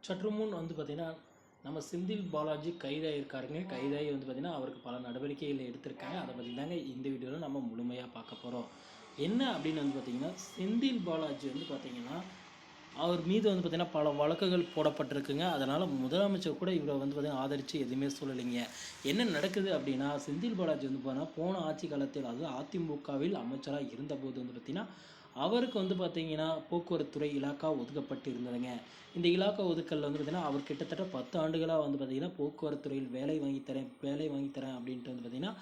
சற்று முன் வந்து பார்த்திங்கன்னா நம்ம செந்தில் பாலாஜி கைதாகிருக்காருங்க. கைதாகி வந்து பார்த்திங்கன்னா அவருக்கு பல நடவடிக்கைகள் எடுத்திருக்காங்க. அதை பற்றி தாங்க இந்த வீடியோவில் நம்ம முழுமையாக பார்க்க போகிறோம். என்ன அப்படின்னு வந்து பார்த்திங்கன்னா, செந்தில் பாலாஜி வந்து பார்த்திங்கன்னா அவர் மீது வந்து பார்த்திங்கன்னா பல வழக்குகள் போடப்பட்டிருக்குங்க. அதனால் முதலமைச்சர் கூட இவரை வந்து பார்த்திங்கன்னா ஆதரித்து எதுவுமே சொல்லலைங்க. என்ன நடக்குது அப்படின்னா, செந்தில் பாலாஜி வந்து பார்த்தீங்கன்னா போன ஆட்சி காலத்தில், அதாவது அதிமுகவில் அமைச்சராக இருந்தபோது வந்து பார்த்திங்கன்னா அவருக்கு வந்து பார்த்திங்கன்னா போக்குவரத்துறை இலாக்கா ஒதுக்கப்பட்டு இருந்ததுங்க. இந்த இலாக்கா ஒதுக்கலில் வந்து பார்த்திங்கன்னா அவர் கிட்டத்தட்ட 10 ஆண்டுகளாக வந்து பார்த்திங்கன்னா போக்குவரத்துறையில் வேலை வாங்கித்தரேன் அப்படின்ட்டு வந்து பார்த்திங்கன்னா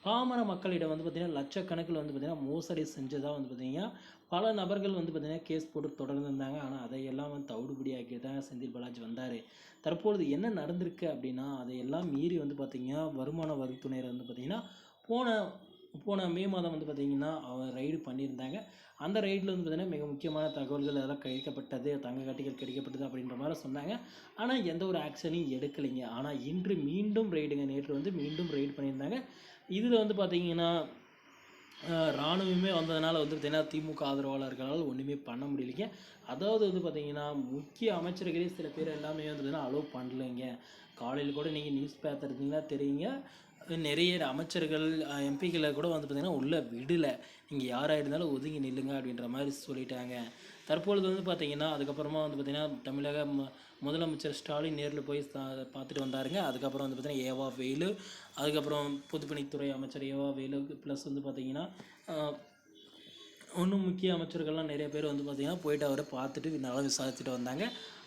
பாமர மக்களிடம் வந்து பார்த்திங்கன்னா லட்சக்கணக்கில் வந்து பார்த்திங்கன்னா மோசடி செஞ்சதாக வந்து பார்த்திங்கன்னா பல நபர்கள் வந்து பார்த்திங்கன்னா கேஸ் போட்டு தொடர்ந்து இருந்தாங்க. ஆனால் அதையெல்லாம் வந்து தவிடுபடியாக்கி தான் செந்தில் பாலாஜி வந்தார். தற்பொழுது என்ன நடந்திருக்கு அப்படின்னா, அதையெல்லாம் மீறி வந்து பார்த்திங்கன்னா வருமான வரித்துறையினர் வந்து பார்த்திங்கன்னா போன மே மாதம் வந்து பார்த்திங்கன்னா அவர் ரைடு பண்ணியிருந்தாங்க. அந்த ரைடில் வந்து பார்த்திங்கன்னா மிக முக்கியமான தகவல்கள் அதெல்லாம் கிடைக்கப்பட்டது, தங்க கட்டிகள் கிடைக்கப்பட்டது அப்படின்ற மாதிரி சொன்னாங்க. ஆனால் எந்த ஒரு ஆக்ஷனையும் எடுக்கலைங்க. ஆனால் இன்று மீண்டும் ரைடுங்க, நேற்று வந்து மீண்டும் ரைடு பண்ணியிருந்தாங்க. இதில் வந்து பார்த்திங்கன்னா இராணுவமே வந்ததுனால வந்து பார்த்திங்கன்னா திமுக ஆதரவாளர்களால் ஒன்றுமே பண்ண முடியலைங்க. அதாவது வந்து பார்த்திங்கன்னா முக்கிய அமைச்சர்களே சில பேர் எல்லாமே வந்து பார்த்திங்கன்னா அலோவ் பண்ணலைங்க. காலையில் கூட நீங்கள் நியூஸ் பார்த்துருந்தீங்கன்னா தெரியுங்க, நிறைய அமைச்சர்கள் எம்பிக்களை கூட வந்து பார்த்திங்கன்னா உள்ளே விடலை. நீங்கள் யாராக இருந்தாலும் ஒதுங்கி நில்லுங்க அப்படின்ற மாதிரி சொல்லிட்டாங்க. தற்பொழுது வந்து பார்த்திங்கன்னா அதுக்கப்புறமா வந்து பார்த்திங்கன்னா தமிழக முதலமைச்சர் ஸ்டாலின் நேரில் போய் பார்த்துட்டு வந்தாருங்க. அதுக்கப்புறம் வந்து பார்த்திங்கன்னா ஏவா வேலு, அதுக்கப்புறம் பொதுப்பணித்துறை அமைச்சர் ஏவா வேலு, ப்ளஸ் வந்து பார்த்திங்கன்னா இன்னும் முக்கிய அமைச்சர்கள்லாம் நிறைய பேர் வந்து பார்த்திங்கன்னா போயிட்டு அவரை பார்த்துட்டு நல்லா விசாரிச்சுட்டு வந்தாங்க.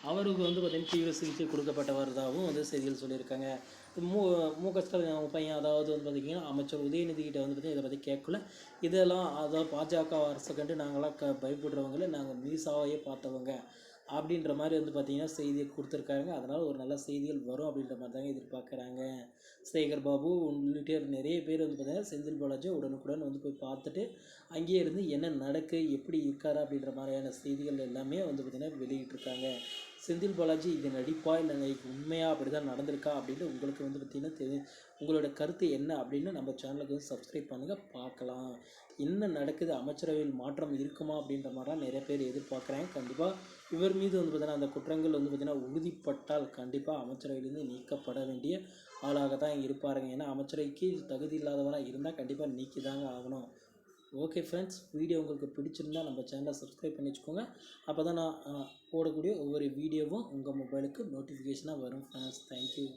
அவருக்கு வந்து பார்த்திங்கன்னா தீவிர சிகிச்சை கொடுக்கப்பட்ட வருதாகவும் வந்து செய்திகள் சொல்லியிருக்காங்க. மு க ஸ்டாலின் அவங்க பையன், அதாவது வந்து பார்த்திங்கன்னா அமைச்சர் உதயநிதி கிட்ட வந்து பார்த்திங்கன்னா இதை பற்றி கேட்கல. இதெல்லாம் அதாவது பாஜக அரசை கண்டு நாங்களாம் பயப்படுறவங்கள நாங்கள் மீசாவையே பார்த்தவங்க அப்படின்ற மாதிரி வந்து பார்த்திங்கன்னா செய்தியை கொடுத்துருக்காங்க. அதனால் ஒரு நல்ல செய்திகள் வரும் அப்படின்ற மாதிரி தாங்க எதிர்பார்க்குறாங்க. சேகர் பாபு உள்ளிட்ட நிறைய பேர் வந்து பார்த்திங்கன்னா செந்தில் பாலாஜி உடனுக்குடன் வந்து போய் பார்த்துட்டு அங்கேயே இருந்து என்ன நடக்கு, எப்படி இருக்காரு அப்படின்ற மாதிரியான செய்திகள் எல்லாமே வந்து பார்த்திங்கன்னா வெளியிட்டிருக்காங்க. செந்தில் பாலாஜி இது நடிப்பா இல்லை உண்மையாக அப்படி தான் நடந்திருக்கா அப்படின்ட்டு உங்களுக்கு வந்து பார்த்திங்கன்னா உங்களோட கருத்து என்ன அப்படின்னு நம்ம சேனலுக்கு வந்து சப்ஸ்கிரைப் பண்ணுங்கள், பார்க்கலாம். என்ன நடக்குது, அமைச்சரவையில் மாற்றம் இருக்குமா அப்படின்ற மாதிரிலாம் நிறைய பேர் எதிர்பார்க்குறாங்க. கண்டிப்பாக இவர் மீது வந்து பார்த்திங்கன்னா அந்த குற்றங்கள் வந்து பார்த்திங்கன்னா உறுதிப்பட்டால் கண்டிப்பாக அமைச்சரவையிலேருந்து நீக்கப்பட வேண்டிய ஆளாக தான் இருப்பாருங்க. ஏன்னா அமைச்சரவைக்கு தகுதி இல்லாதவராக இருந்தால் கண்டிப்பாக நீக்கி தாங்க ஆகணும். ஓகே ஃப்ரெண்ட்ஸ், வீடியோ உங்களுக்கு பிடிச்சிருந்தா நம்ம சேனலை சப்ஸ்கிரைப் பண்ணி வச்சுக்கோங்க. அப்போ தான் நான் போடக்கூடிய ஒவ்வொரு வீடியோவும் உங்கள் மொபைலுக்கு நோட்டிஃபிகேஷனாக வரும் ஃப்ரெண்ட்ஸ். தேங்க்யூ.